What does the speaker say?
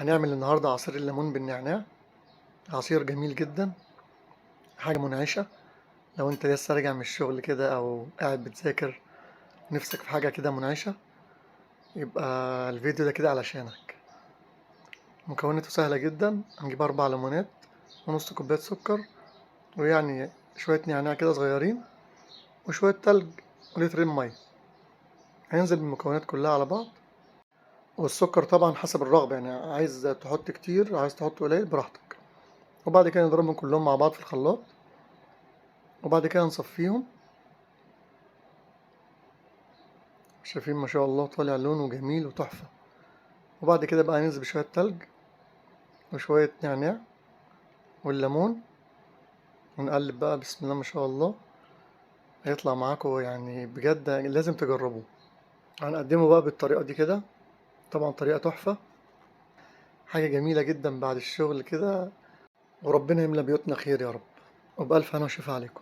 هنعمل النهاردة عصير الليمون بالنعناع. عصير جميل جدا، حاجة منعشة. لو انت لسه راجع من الشغل كده او قاعد بتذاكر نفسك في حاجة كده منعشة، يبقى الفيديو ده كده علشانك. مكوناته سهلة جدا. هنجيب 4 ليمونات ونص كوباية سكر، ويعني شوية نعناع كده صغيرين، وشوية تلج، ولترين مية. هننزل بالمكونات كلها على بعض، والسكر طبعا حسب الرغبة، يعني عايز تحط كتير عايز تحط قليل براحتك. وبعد كده نضربهم كلهم مع بعض في الخلاط، وبعد كده نصفيهم. شايفين ما شاء الله طالع لونه جميل وتحفة. وبعد كده بقى ننزل بشوية تلج وشوية نعناع والليمون، ونقلب بقى بسم الله ما شاء الله. هيطلع معاكم يعني بجد لازم تجربوه. هنقدمه بقى بالطريقة دي كده، طبعا طريقة تحفة، حاجة جميلة جدا بعد الشغل كده. وربنا يملى بيوتنا خير يا رب، وبألف هنا وشفا عليكم.